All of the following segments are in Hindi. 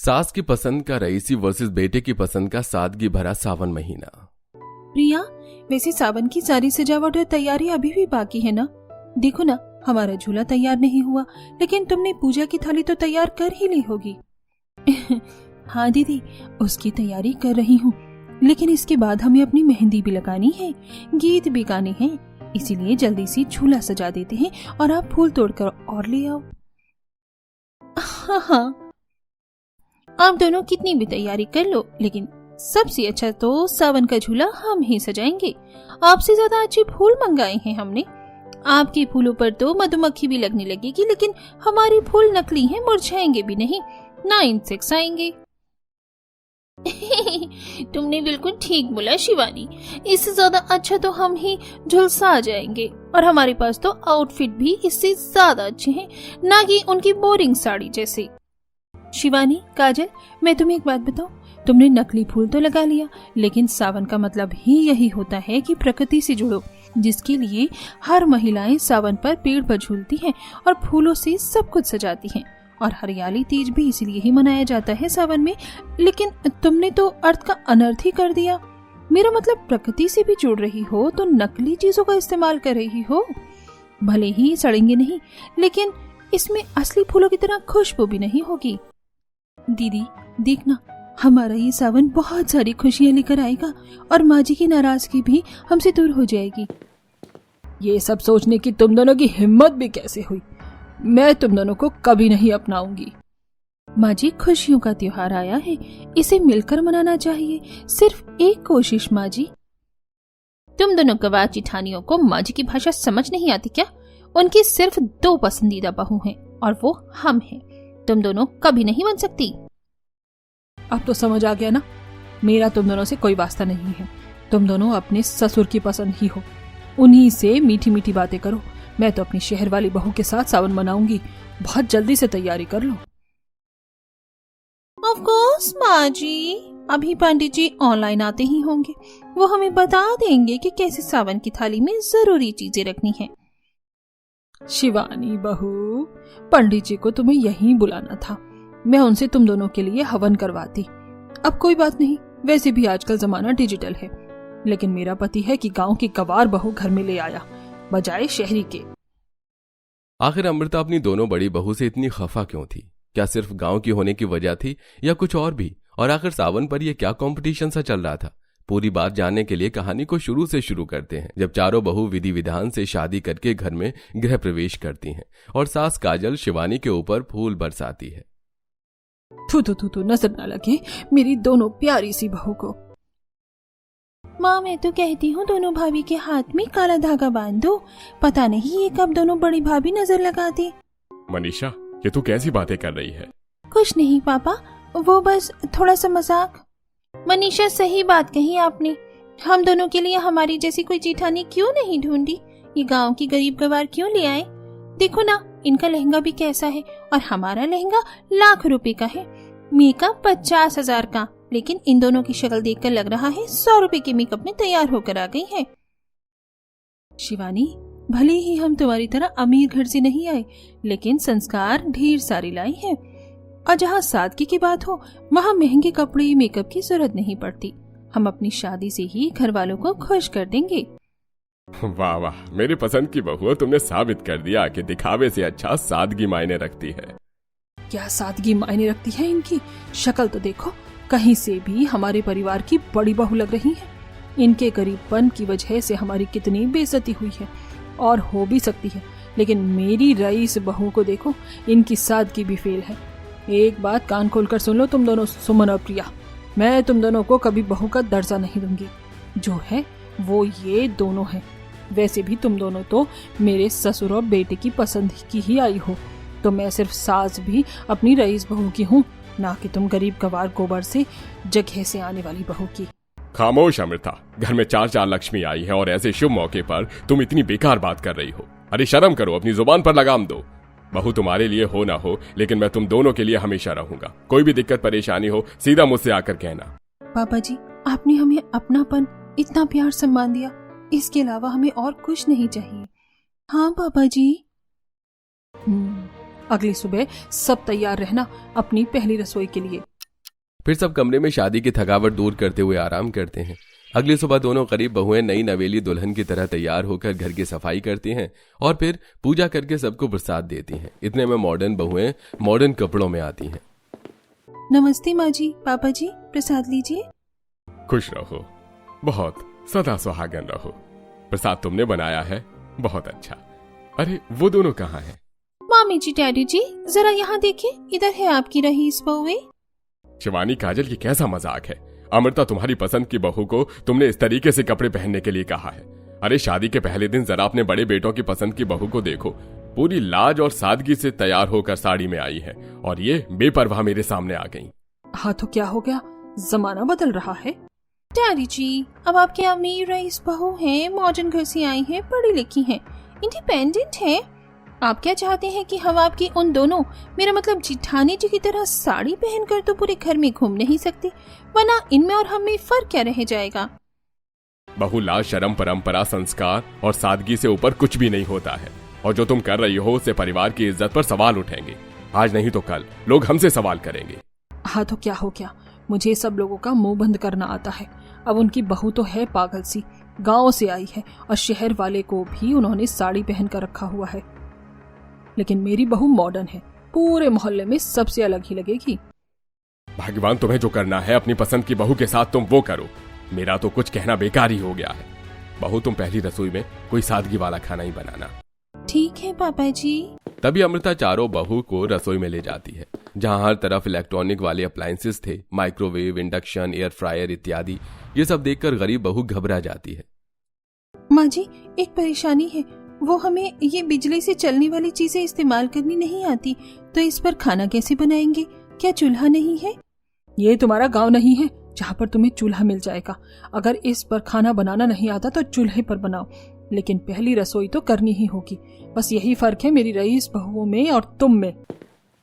सास की पसंद का रईसी वर्सेस बेटे की पसंद का सादगी भरा सावन महीना। प्रिया, वैसे सावन की सारी सजावट और तैयारी अभी भी बाकी है ना? देखो ना, हमारा झूला तैयार नहीं हुआ, लेकिन तुमने पूजा की थाली तो तैयार कर ही ली होगी। हाँ दीदी, उसकी तैयारी कर रही हूँ, लेकिन इसके बाद हमें अपनी मेहंदी भी लगानी है, गीत भी गाने हैं, इसीलिए जल्दी से झूला सजा देते हैं और आप फूल तोड़कर और ले आओ। हाँ, आप दोनों कितनी भी तैयारी कर लो, लेकिन सबसे अच्छा तो सावन का झूला हम ही सजाएंगे। आपसे ज्यादा अच्छे फूल मंगाए हैं हमने। आपके फूलों पर तो मधुमक्खी भी लगने लगेगी, लेकिन हमारे फूल नकली हैं, मुरझाएंगे भी नहीं, ना इंसेक्ट्स आएंगे। तुमने बिल्कुल ठीक बोला शिवानी, इससे ज्यादा अच्छा तो हम ही झुलसा जाएंगे, और हमारे पास तो आउटफिट भी इससे ज्यादा अच्छे हैं, ना कि उनकी बोरिंग साड़ी जैसे। शिवानी, काजल, मैं तुम्हें एक बात बताऊं, तुमने नकली फूल तो लगा लिया, लेकिन सावन का मतलब ही यही होता है कि प्रकृति से जुड़ो, जिसके लिए हर महिलाएं सावन पर पेड़ पर झूलती हैं और फूलों से सब कुछ सजाती हैं, और हरियाली तीज भी इसीलिए ही मनाया जाता है सावन में। लेकिन तुमने तो अर्थ का अनर्थ ही कर दिया। मेरा मतलब प्रकृति से भी जुड़ रही हो तो नकली चीजों का इस्तेमाल कर रही हो। भले ही सड़ेंगे नहीं, लेकिन इसमें असली फूलों की तरह खुशबू भी नहीं होगी। दीदी देखना, हमारा ये सावन बहुत सारी खुशियां लेकर आएगा और माँ जी की नाराजगी भी हमसे दूर हो जाएगी। ये सब सोचने की तुम दोनों की हिम्मत भी कैसे हुई? मैं तुम दोनों को कभी नहीं अपनाऊंगी। माँ जी, खुशियों का त्योहार आया है, इसे मिलकर मनाना चाहिए। सिर्फ एक कोशिश माँ जी। तुम दोनों गवार जिठानियों को माँ जी की भाषा समझ नहीं आती क्या? उनकी सिर्फ 2 पसंदीदा बहू हैं, और वो हम हैं। तुम दोनों कभी नहीं बन सकती। अब तो समझ आ गया ना, मेरा तुम दोनों से कोई वास्ता नहीं है। तुम दोनों अपने ससुर की पसंद ही हो, उन्हीं से मीठी मीठी बातें करो। मैं तो अपनी शहर वाली बहू के साथ सावन मनाऊंगी। बहुत जल्दी से तैयारी कर लो। ऑफ कोर्स माँ जी, अभी पंडित जी ऑनलाइन आते ही होंगे, वो हमें बता देंगे कि कैसे सावन की थाली में जरूरी चीजें रखनी है। शिवानी बहू, पंडित जी को तुम्हें यहीं बुलाना था, मैं उनसे तुम दोनों के लिए हवन करवाती। अब कोई बात नहीं, वैसे भी आजकल जमाना डिजिटल है, लेकिन मेरा पति है कि गांव की गवार बहू घर में ले आया, बजाय शहरी के। आखिर अमृता अपनी दोनों बड़ी बहू से इतनी खफा क्यों थी? क्या सिर्फ गांव की होने की वजह थी या कुछ और भी? और आखिर सावन पर यह क्या कंपटीशन सा चल रहा था? पूरी बात जानने के लिए कहानी को शुरू से शुरू करते हैं, जब चारों बहू विधि विधान से शादी करके घर में गृह प्रवेश करती हैं और सास काजल शिवानी के ऊपर फूल बरसाती है। थू नजर न लगे मेरी दोनों प्यारी सी बहू को। माँ, मैं तो कहती हूँ दोनों भाभी के हाथ में काला धागा बांध दो, पता नहीं ये कब दोनों बड़ी भाभी नजर लगा दे। मनीषा, ये तू कैसी बातें कर रही है? कुछ नहीं पापा, वो बस थोड़ा सा मजाक। मनीषा, सही बात कही आपने, हम दोनों के लिए हमारी जैसी कोई जेठानी क्यों नहीं ढूंढी? ये गांव की गरीब गवार क्यों ले आए? देखो ना, इनका लहंगा भी कैसा है, और हमारा लहंगा लाख रुपए का है, मेकअप 50,000 का, लेकिन इन दोनों की शक्ल देखकर लग रहा है 100 रुपए के मेकअप में तैयार होकर आ गई है। शिवानी, भले ही हम तुम्हारी तरह अमीर घर से नहीं आए, लेकिन संस्कार ढेर सारी लाई है, और जहाँ सादगी की बात हो वहाँ महंगे कपड़े मेकअप की जरूरत नहीं पड़ती। हम अपनी शादी से ही घर वालों को खुश कर देंगे। वाह वाह, मेरी पसंद की बहू, तुमने साबित कर दिया कि दिखावे से अच्छा सादगी मायने रखती है। क्या सादगी मायने रखती है? इनकी शक्ल तो देखो, कहीं से भी हमारे परिवार की बड़ी बहू लग रही है। इनके गरीबपन की वजह से हमारी कितनी बेइज्जती हुई है, और हो भी सकती है, लेकिन मेरी रईस बहू को देखो, इनकी सादगी भी फेल है। एक बात कान खोलकर सुन लो तुम दोनों, सुमन और प्रिया, मैं तुम दोनों को कभी बहू का दर्जा नहीं दूंगी। जो है वो ये दोनों हैं। वैसे भी तुम दोनों तो मेरे ससुर और बेटे की पसंद की ही आई हो, तो मैं सिर्फ सास भी अपनी रईस बहू की हूँ, ना कि तुम गरीब गवार गोबर से जगह से आने वाली बहू की। खामोश अमृता, घर में 4 लक्ष्मी आई है और ऐसे शुभ मौके पर तुम इतनी बेकार बात कर रही हो। अरे शर्म करो, अपनी जुबान पर लगाम दो। बहू तुम्हारे लिए हो ना हो, लेकिन मैं तुम दोनों के लिए हमेशा रहूंगा। कोई भी दिक्कत परेशानी हो, सीधा मुझसे आकर कहना। पापा जी, आपने हमें अपनापन, इतना प्यार सम्मान दिया, इसके अलावा हमें और कुछ नहीं चाहिए। हाँ पापा जी। अगली सुबह सब तैयार रहना अपनी पहली रसोई के लिए। फिर सब कमरे में शादी की थकावट दूर करते हुए आराम करते हैं। अगली सुबह दोनों करीब बहुएं नई नवेली दुल्हन की तरह तैयार होकर घर की सफाई करती हैं और फिर पूजा करके सबको प्रसाद देती हैं। इतने में मॉडर्न बहुएं मॉडर्न कपड़ों में आती हैं। नमस्ते माँ जी, पापा जी, प्रसाद लीजिए। खुश रहो, बहुत सदा सुहागन रहो। प्रसाद तुमने बनाया है, बहुत अच्छा। अरे वो दोनों कहाँ हैं? मामी जी, डैडी जी, जरा यहाँ देखिए, इधर है आपकी रईस बहुएं। शिवानी, काजल, ये कैसा मजाक है? अमृता, तुम्हारी पसंद की बहू को तुमने इस तरीके से कपड़े पहनने के लिए कहा है। अरे शादी के पहले दिन जरा अपने बड़े बेटों की पसंद की बहू को देखो, पूरी लाज और सादगी से तैयार होकर साड़ी में आई है और ये बेपरवाह मेरे सामने आ गई। हाँ तो क्या हो गया, जमाना बदल रहा है। डैडी जी, अब आपकी अमीर रईस बहू हैं, मॉडर्न घर से आई हैं, पढ़ी लिखी हैं, इंडिपेंडेंट हैं। आप क्या चाहते हैं कि हम आपकी उन दोनों, मेरा मतलब जिठानी जी की तरह साड़ी पहनकर तो पूरे घर में घूम नहीं सकते, वरना इनमें और हम में फर्क क्या रह जाएगा? बहू, लाज, शर्म, परंपरा, संस्कार और सादगी से ऊपर कुछ भी नहीं होता है और जो तुम कर रही हो उससे परिवार की इज्जत पर सवाल उठेंगे। आज नहीं तो कल लोग हमसे सवाल करेंगे। हाँ तो क्या हो गया, मुझे सब लोगों का मुंह बंद करना आता है। अब उनकी बहू तो है पागल सी, गांव से आई है और शहर वाले को भी उन्होंने साड़ी पहन कर रखा हुआ है, लेकिन मेरी बहू मॉडर्न है, पूरे मोहल्ले में सबसे अलग ही लगेगी। भगवान, तुम्हें जो करना है अपनी पसंद की बहू के साथ तुम वो करो, मेरा तो कुछ कहना बेकार ही हो गया है। बहू, तुम पहली रसोई में कोई सादगी वाला खाना ही बनाना। ठीक है पापा जी। तभी अमृता चारों बहू को रसोई में ले जाती है, जहां हर तरफ इलेक्ट्रॉनिक वाले अप्लायंसेस थे, माइक्रोवेव, इंडक्शन, एयर फ्रायर इत्यादि। ये सब देखकर गरीब बहू घबरा जाती है। माँ जी, एक परेशानी है, वो हमें ये बिजली से चलने वाली चीजें इस्तेमाल करनी नहीं आती, तो इस पर खाना कैसे बनाएंगे? क्या चूल्हा नहीं है? ये तुम्हारा गांव नहीं है जहाँ पर तुम्हें चूल्हा मिल जाएगा। अगर इस पर खाना बनाना नहीं आता तो चूल्हे पर बनाओ, लेकिन पहली रसोई तो करनी ही होगी। बस यही फर्क है मेरी रईस बहुओं में और तुम में।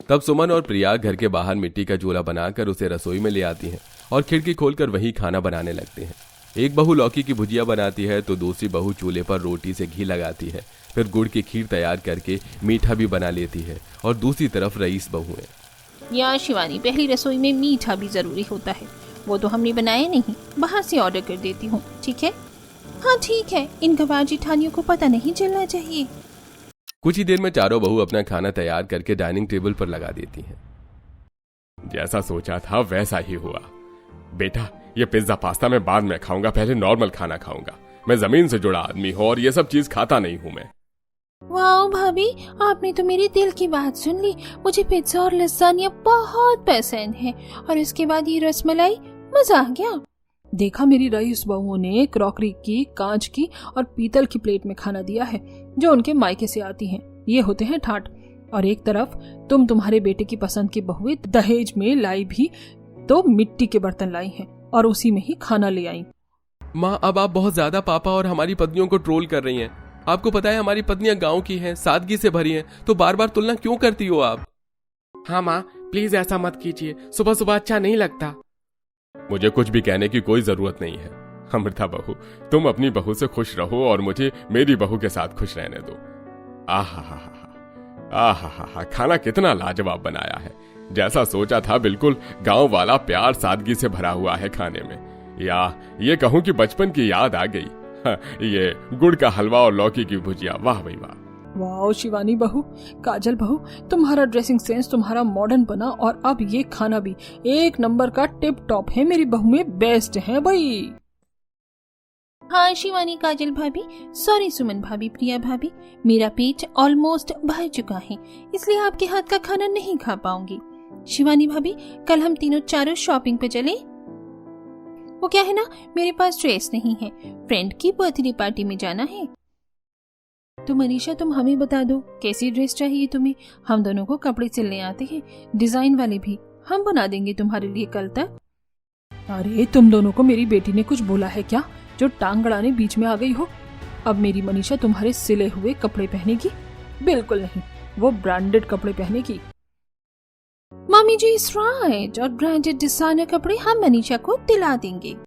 तब सुमन और प्रिया घर के बाहर मिट्टी का चूल्हा बनाकर उसे रसोई में ले आती हैं और खिड़की खोलकर वहीं खाना बनाने लगते हैं। एक बहू लौकी की भुजिया बनाती है तो दूसरी बहू चूल्हे पर रोटी से घी लगाती है, फिर गुड़ की खीर तैयार करके मीठा भी बना लेती है। और दूसरी तरफ रईस बहू है। यार शिवानी, पहली रसोई में मीठा भी जरूरी होता है, वो तो हमने बनाया नहीं, बाहर से ऑर्डर कर देती हूँ, ठीक है? हाँ ठीक है, इन गवार जिठानियों को पता नहीं चलना चाहिए। कुछ ही देर में चारों बहू अपना खाना तैयार करके डाइनिंग टेबल पर लगा देती हैं। जैसा सोचा था वैसा ही हुआ। बेटा, ये पिज्जा पास्ता मैं बाद में खाऊंगा, पहले नॉर्मल खाना खाऊंगा। मैं जमीन से जुड़ा आदमी हूँ और ये सब चीज खाता नहीं हूँ मैं। वाह भाभी, आपने तो मेरे दिल की बात सुन ली। मुझे पिज्जा और लसानिया बहुत पसंद है, और इसके बाद ये रसमलाई, मजा आ गया। देखा, मेरी रईस बहुओं ने क्रॉकरी की, कांच की और पीतल की प्लेट में खाना दिया है जो उनके मायके से आती हैं। ये होते हैं ठाट। और एक तरफ तुम तुम्हारे बेटे की पसंद की बहुएं दहेज में लाई भी तो मिट्टी के बर्तन लाई हैं और उसी में ही खाना ले आई। माँ, अब आप बहुत ज्यादा पापा और हमारी पत्नियों को ट्रोल कर रही हैं। आपको पता है हमारी पत्नियां गांव की हैं, सादगी से भरी हैं, तो बार बार तुलना क्यों करती हो आप? हाँ माँ, प्लीज ऐसा मत कीजिए, सुबह सुबह अच्छा नहीं लगता। मुझे कुछ भी कहने की कोई जरूरत नहीं है। अमृता बहू, तुम अपनी बहू से खुश रहो और मुझे मेरी बहू के साथ खुश रहने दो। आहा, खाना कितना लाजवाब बनाया है। जैसा सोचा था बिल्कुल गांव वाला प्यार सादगी से भरा हुआ है खाने में। या ये कहूं कि बचपन की याद आ गई। ये गुड़ का हलवा और लौकी की भुजिया, वाह भाई वाह। वाह शिवानी बहू, काजल बहू, तुम्हारा ड्रेसिंग सेंस, तुम्हारा मॉडर्न बना, और अब ये खाना भी एक नंबर का टिप टॉप है। मेरी बहू में बेस्ट है भाई। हाँ शिवानी, काजल भाभी, सॉरी सुमन भाभी, प्रिया भाभी, मेरा पेट ऑलमोस्ट भर चुका है, इसलिए आपके हाथ का खाना नहीं खा पाऊंगी। शिवानी भाभी, कल हम तीनों चारों शॉपिंग पे चले। वो क्या है ना, मेरे पास ड्रेस नहीं है, फ्रेंड की बर्थडे पार्टी में जाना है। तो मनीषा, तुम हमें बता दो कैसी ड्रेस चाहिए तुम्हें, हम दोनों को कपड़े सिलने आते हैं, डिजाइन वाले भी, हम बना देंगे तुम्हारे लिए कल तक। अरे तुम दोनों को मेरी बेटी ने कुछ बोला है क्या, जो टांग गड़ाने बीच में आ गई हो? अब मेरी मनीषा तुम्हारे सिले हुए कपड़े पहनेगी? बिल्कुल नहीं, वो ब्रांडेड कपड़े पहनेगी। मम्मी जी इज राइट, और ब्रांडेड डिजाइनर कपड़े हम मनीषा को दिला देंगे।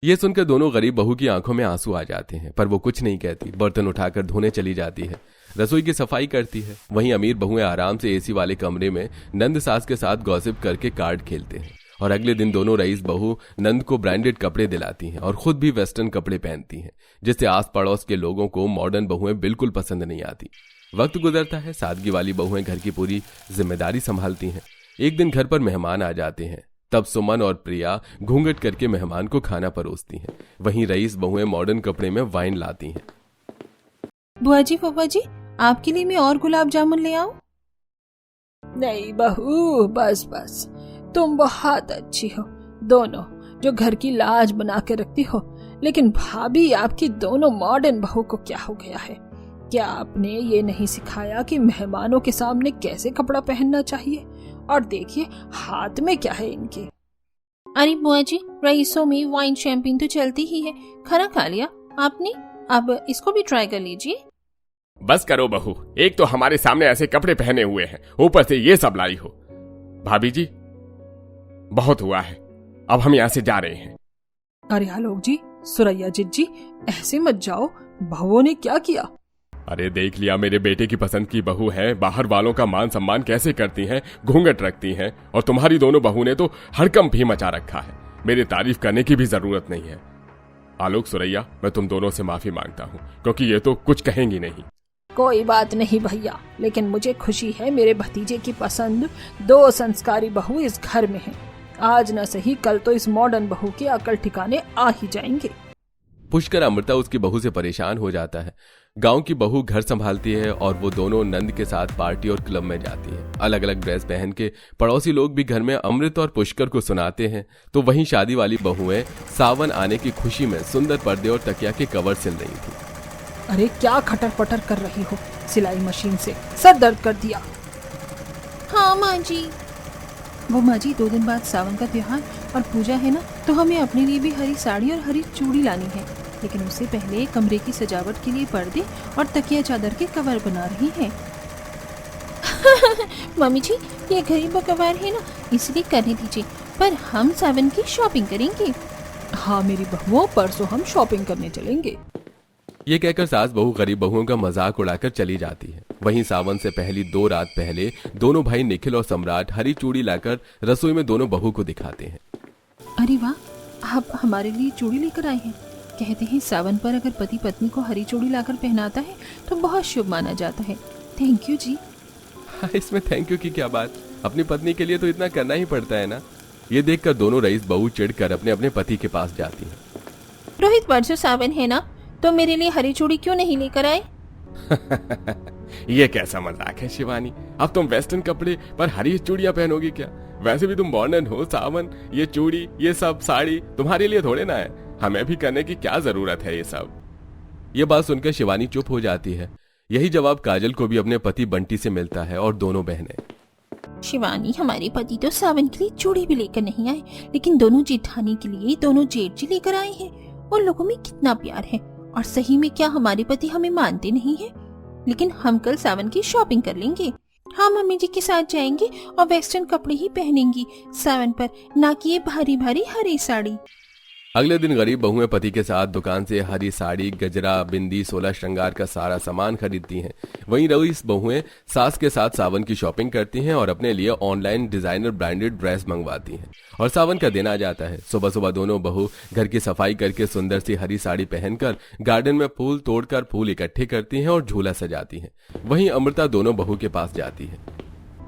ये सुनकर दोनों गरीब बहू की आंखों में आंसू आ जाते हैं, पर वो कुछ नहीं कहती। बर्तन उठाकर धोने चली जाती है, रसोई की सफाई करती है। वहीं अमीर बहुएं आराम से एसी वाले कमरे में नंद सास के साथ गॉसिप करके कार्ड खेलते हैं और अगले दिन दोनों रईस बहू नंद को ब्रांडेड कपड़े दिलाती हैं और खुद भी वेस्टर्न कपड़े पहनती हैं, जिससे आस पड़ोस के लोगों को मॉडर्न बहुएं बिल्कुल पसंद नहीं आती। वक्त गुजरता है, सादगी वाली बहुएं घर की पूरी जिम्मेदारी संभालती हैं। एक दिन घर पर मेहमान आ जाते हैं, तब सुमन और प्रिया घूंघट करके मेहमान को खाना परोसती हैं। वहीं रईस बहुएं मॉडर्न कपड़े में वाइन लाती हैं। बुआ जी, फूफा जी, आपके लिए मैं और गुलाब जामुन ले आऊं? नहीं बहू, बस बस, तुम बहुत अच्छी हो दोनों, जो घर की लाज बना के रखती हो। लेकिन भाभी, आपकी दोनों मॉडर्न बहू को क्या हो गया है? क्या आपने ये नहीं सिखाया कि मेहमानों के सामने कैसे कपड़ा पहनना चाहिए? और देखिए हाथ में क्या है इनके। अरे बुआ जी, रईसों में वाइन शैंपेन तो चलती ही है। खाना खा लिया आपने? अब इसको भी ट्राई कर लीजिए। बस करो बहू, एक तो हमारे सामने ऐसे कपड़े पहने हुए हैं, ऊपर से ये सब लाई हो। भाभी जी, बहुत हुआ है, अब हम यहाँ से जा रहे हैं। अरे आलोक जी, सुरैया जिज्जी, ऐसे मत जाओ, बहुओं ने क्या किया? अरे देख लिया, मेरे बेटे की पसंद की बहू है, बाहर वालों का मान सम्मान कैसे करती हैं, घूंघट रखती हैं, और तुम्हारी दोनों बहू ने तो हड़कंप भी मचा रखा है। मेरी तारीफ करने की भी जरूरत नहीं है। आलोक, सुरैया, मैं तुम दोनों से माफी मांगता हूँ, क्योंकि ये तो कुछ कहेंगी नहीं। कोई बात नहीं भैया, लेकिन मुझे खुशी है मेरे भतीजे की पसंद दो संस्कारी बहू इस घर में हैं। आज न सही कल तो इस मॉडर्न बहू के अकल ठिकाने आ ही जाएंगे। पुष्कर अमृता उसकी बहू से परेशान हो जाता है। गांव की बहू घर संभालती है और वो दोनों नंद के साथ पार्टी और क्लब में जाती है। अलग अलग ड्रेस पहन के पड़ोसी लोग भी घर में अमृत और पुष्कर को सुनाते हैं, तो वहीं शादी वाली बहुएं सावन आने की खुशी में सुंदर पर्दे और तकिया के कवर सिल रही थी। अरे क्या खटर पटर कर रही हो? सिलाई मशीन से सर दर्द कर दिया। हाँ माँ जी। वो माँ जी, 2 दिन बाद सावन का त्योहार और पूजा है ना, तो हमें अपने लिए भी हरी साड़ी और हरी चूड़ी लानी है। लेकिन उससे पहले कमरे की सजावट के लिए पर्दे और तकिया चादर के कवर बना रही हैं। मम्मी जी, ये गरीब कवर है ना, इसलिए करने दीजिए, पर हम सावन की शॉपिंग करेंगे। हाँ मेरी बहुओं, परसों हम शॉपिंग करने चलेंगे। ये कहकर सास बहू गरीब बहुओं का मजाक उड़ाकर चली जाती है। वहीं सावन से पहली 2 रात पहले दोनों भाई निखिल और सम्राट हरी चूड़ी लाकर रसोई में दोनों बहू को दिखाते हैं। अरे वाह, आप हमारे लिए चूड़ी लेकर आए हैं। कहते हैं सावन पर अगर पति पत्नी को हरी चूड़ी लाकर पहनाता है तो बहुत शुभ माना जाता है। थैंक यू जी। इसमें थैंक यू की क्या बात, अपनी पत्नी के लिए तो इतना करना ही पड़ता है ना। ये देखकर दोनों रईस बहू चिढ़कर अपने अपने पति के पास जाती हैं। रोहित, परसों सावन है ना, तो मेरे लिए हरी चूड़ी क्यों नहीं लेकर आए? ये कैसा मजाक है शिवानी, अब तुम वेस्टर्न कपड़े पर हरी चूड़ियां पहनोगी क्या? वैसे भी तुम मॉडर्न हो। सावन, ये चूड़ी, ये सब साड़ी तुम्हारे लिए थोड़े ना है, हमें भी करने की क्या जरूरत है ये सब। ये बात सुनकर शिवानी चुप हो जाती है। यही जवाब काजल को भी अपने पति बंटी से मिलता है और दोनों बहनें। शिवानी, हमारे पति तो सावन के लिए चूड़ी भी लेकर नहीं आए, लेकिन दोनों जेठानी के लिए दोनों जेठ जी लेकर आए हैं। उन लोगों में कितना प्यार है, और सही में क्या हमारे पति हमें मानते नहीं है? लेकिन हम कल सावन की शॉपिंग कर लेंगे। हाँ, मम्मी जी के साथ जाएंगे और वेस्टर्न कपड़े ही पहनेंगी सावन पर, ना कि ये भारी भारी हरी साड़ी। अगले दिन गरीब बहुएं पति के साथ दुकान से हरी साड़ी, गजरा, बिंदी, 16 श्रृंगार का सारा सामान खरीदती हैं। वहीं रईस बहुएं सास के साथ सावन की शॉपिंग करती हैं और अपने लिए ऑनलाइन डिजाइनर ब्रांडेड ड्रेस मंगवाती हैं। और सावन का दिन आ जाता है। सुबह सुबह दोनों बहू घर की सफाई करके सुंदर सी हरी साड़ी पहनकर गार्डन में फूल तोड़कर फूल इकट्ठे करती हैं और झूला सजाती हैं। वहीं अमृता दोनों बहू के पास जाती है।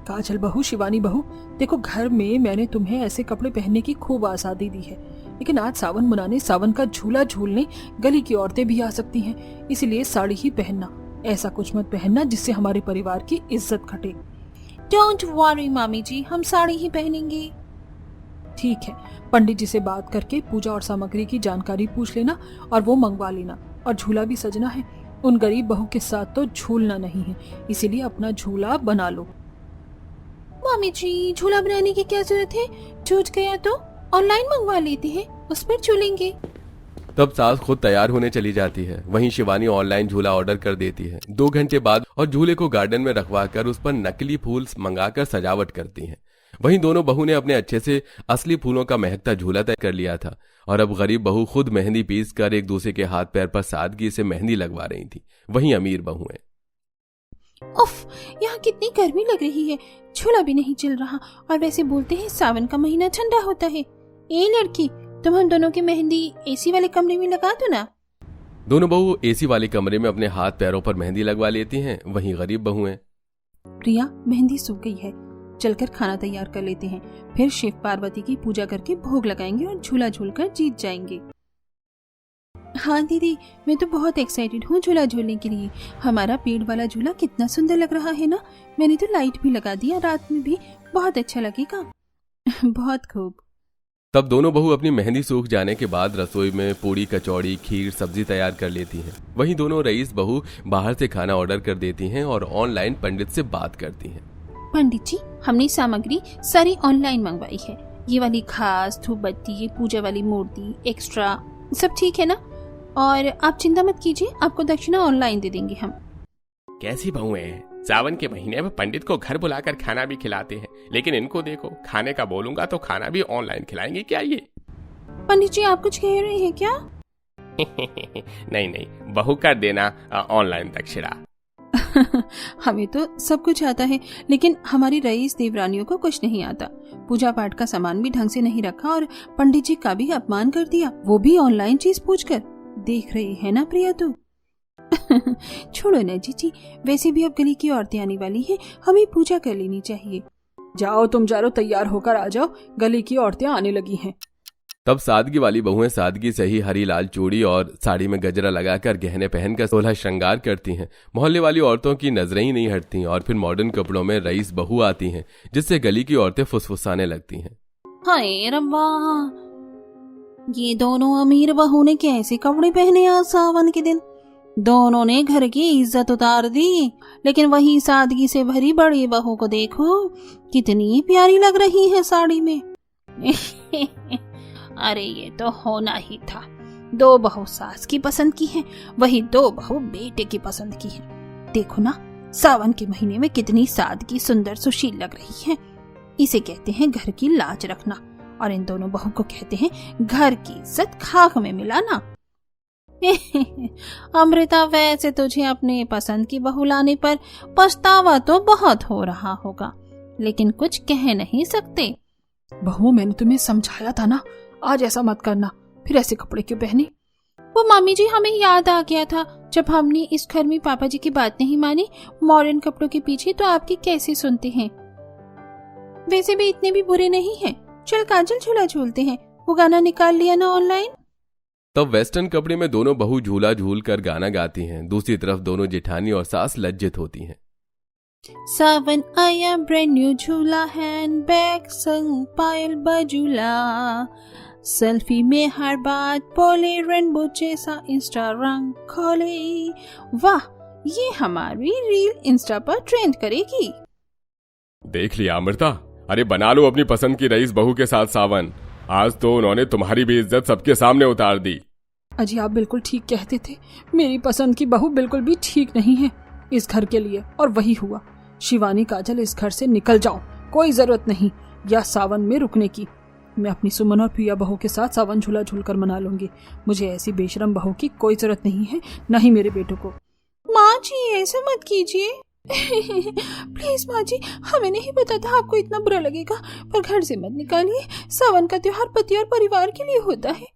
काजल बहू, शिवानी बहू, देखो घर में मैंने तुम्हें ऐसे कपड़े पहनने की खूब आजादी दी है, लेकिन आज सावन मनाने, सावन का झूला झूलने गली की औरतें भी आ सकती हैं, इसलिए साड़ी ही पहनना। ऐसा कुछ मत पहनना जिससे हमारे परिवार की इज्जत घटे। डोंट वरी मामी जी, हम साड़ी ही पहनेंगे। ठीक है, पंडित जी से बात करके पूजा और सामग्री की जानकारी पूछ लेना और वो मंगवा लेना। और झूला भी सजना है। उन गरीब बहू के साथ तो झूलना नहीं है, इसीलिए अपना झूला बना लो। मामी जी, झूला बनाने की क्या जरूरत है? छूट गया तो ऑनलाइन मंगवा लेते हैं, उस पर झूलेंगे। तब सास खुद तैयार होने चली जाती है। वहीं शिवानी ऑनलाइन झूला ऑर्डर कर देती है। 2 घंटे बाद और झूले को गार्डन में रखवाकर उस पर नकली फूल मंगाकर सजावट करती हैं। वहीं दोनों बहू ने अपने अच्छे से असली फूलों का महकता झूला तय कर लिया था और अब गरीब बहू खुद मेहंदी पीस कर एक दूसरे के हाथ पैर पर सादगी से मेहंदी लगवा रही थी। वहीं अमीर बहुएं, उफ, यहाँ कितनी गर्मी लग रही है, झूला भी नहीं चल रहा। और वैसे बोलते हैं सावन का महीना ठंडा होता है। ए लड़की, तुम हम दोनों की मेहंदी एसी वाले कमरे में लगा दो ना। दोनों बहू एसी वाले कमरे में अपने हाथ पैरों पर मेहंदी लगवा लेती हैं। वहीं गरीब बहुएं, प्रिया, मेहंदी सूख गई है, चलकर खाना तैयार कर लेते हैं, फिर शिव पार्वती की पूजा करके भोग लगाएंगे और झूला झूलकर जीत जाएंगे। हाँ दीदी, मैं तो बहुत एक्साइटेड हूँ झूला झूलने के लिए। हमारा पेड़ वाला झूला कितना सुंदर लग रहा है ना। मैंने तो लाइट भी लगा दिया, रात में भी बहुत अच्छा लगेगा। बहुत खूब। तब दोनों बहू अपनी मेहंदी सूख जाने के बाद रसोई में पूड़ी, कचौड़ी, खीर, सब्जी तैयार कर लेती हैं। वहीं दोनों रईस बहू बाहर से खाना ऑर्डर कर देती हैं और ऑनलाइन पंडित से बात करती हैं। पंडित जी, हमने सामग्री सारी ऑनलाइन मंगवाई है। ये वाली खास धूप बत्ती, ये पूजा वाली मूर्ति, एक्स्ट्रा सब ठीक है ना। और आप चिंता मत कीजिए, आपको दक्षिणा ऑनलाइन दे देंगे हम। कैसी बहुएं हैं, सावन के महीने में पंडित को घर बुलाकर खाना भी खिलाते हैं, लेकिन इनको देखो, खाने का बोलूंगा तो खाना भी ऑनलाइन खिलाएंगे क्या ये? पंडित जी, आप कुछ कह रहे हैं क्या? नहीं, बहू कर देना ऑनलाइन दक्षिणा। हमें तो सब कुछ आता है, लेकिन हमारी रईस देवरानियों को कुछ नहीं आता। पूजा पाठ का सामान भी ढंग से नहीं रखा और पंडित जी का भी अपमान कर दिया, वो भी ऑनलाइन चीज पूछकर। देख रही है ना प्रिया तू? छोड़ो ना जीजी, वैसे भी अब गली की औरतें आने वाली हैं, हमें पूजा कर लेनी चाहिए। जाओ तुम चारों तैयार होकर आ जाओ, गली की औरतें आने लगी हैं। तब सादगी वाली बहुएं सादगी से ही हरी लाल चूड़ी और साड़ी में गजरा लगाकर गहने पहनकर 16 श्रृंगार करती हैं। मोहल्ले वाली औरतों की नजरें ही नहीं हटती और फिर मॉडर्न कपड़ों में रईस बहू आती हैं, जिससे गली की औरतें फुसफुसाने लगती हैं। हाय रब्बा, ये दोनों अमीर बहू ने कैसे कपड़े पहने आज सावन के दिन। दोनों ने घर की इज्जत उतार दी, लेकिन वही सादगी से भरी बड़ी बहू को देखो, कितनी प्यारी लग रही है साड़ी में। अरे ये तो होना ही था, 2 बहू सास की पसंद की है, वही 2 बहू बेटे की पसंद की है। देखो ना, सावन के महीने में कितनी सादगी सुंदर सुशील लग रही है। इसे कहते हैं घर की लाज रखना, और इन दोनों बहू को कहते हैं घर की इज्जत खाक में मिलाना। अमृता, वैसे तुझे अपने पसंद की बहू लाने पर पछतावा तो बहुत हो रहा होगा, लेकिन कुछ कह नहीं सकते। बहू, मैंने तुम्हें समझाया था ना, आज ऐसा मत करना, फिर ऐसे कपड़े क्यों पहने? वो मामी जी, हमें याद आ गया था जब हमने इस घर में पापा जी की बात नहीं मानी मॉडर्न कपड़ों के पीछे, तो आपकी कैसे सुनते हैं। वैसे भी इतने भी बुरे नहीं हैं। चल काजल, झूला झूलते हैं। वो गाना निकाल लिया ना ऑनलाइन। तब वेस्टर्न कपड़े में दोनों बहू झूला झूल कर गाना गाती हैं। दूसरी तरफ दोनों जेठानी और सास लज्जित होती हैं। सावन आया, ब्रांड न्यू झूला, हैंड बैग संग पायल बजूला, सेल्फी में हर बात बोले, रेनबो जैसा इंस्टा रंग खोले। वाह, ये हमारी रील इंस्टा पर ट्रेंड करेगी। देख लिया अमृता, अरे बना लो अपनी पसंद की रईस बहू के साथ सावन। आज तो उन्होंने तुम्हारी भी इज्जत सबके सामने उतार दी। अजी, आप बिल्कुल ठीक कहते थे, मेरी पसंद की बहू बिल्कुल भी ठीक नहीं है इस घर के लिए, और वही हुआ। शिवानी, काजल, इस घर से निकल जाओ, कोई जरूरत नहीं या सावन में रुकने की। मैं अपनी सुमन और प्रिया बहू के साथ सावन झूला झूलकर मना लूंगी। मुझे ऐसी बेशरम बहू की कोई जरूरत नहीं है, न ही मेरे बेटों को। माँ जी, ऐसा मत कीजिए। प्लीज माँ जी, हमें नहीं पता था आपको इतना बुरा लगेगा, पर घर से मत निकालिए। सावन का त्योहार पति और परिवार के लिए होता है।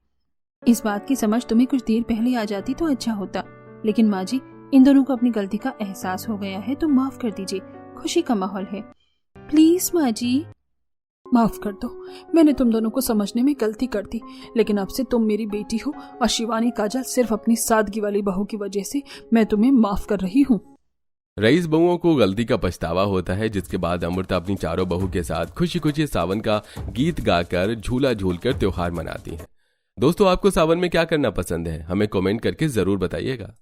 इस बात की समझ तुम्हें कुछ देर पहले आ जाती तो अच्छा होता, लेकिन माँ जी, इन दोनों को अपनी गलती का एहसास हो गया है, तो माफ कर दीजिए। खुशी का माहौल है, प्लीज माँ जी। माफ कर दो, मैंने तुम दोनों को समझने में गलती कर दी, लेकिन अब से तुम मेरी बेटी हो, और शिवानी, काजल, सिर्फ अपनी सादगी वाली बहू की वजह से मैं तुम्हें माफ कर रही हूँ। रईस बहुओं को गलती का पछतावा होता है, जिसके बाद अमृता अपनी चारों बहू के साथ खुशी खुशी सावन का गीत गाकर झूला झूलकर त्योहार मनाती है। दोस्तों, आपको सावन में क्या करना पसंद है, हमें कमेंट करके जरूर बताइएगा।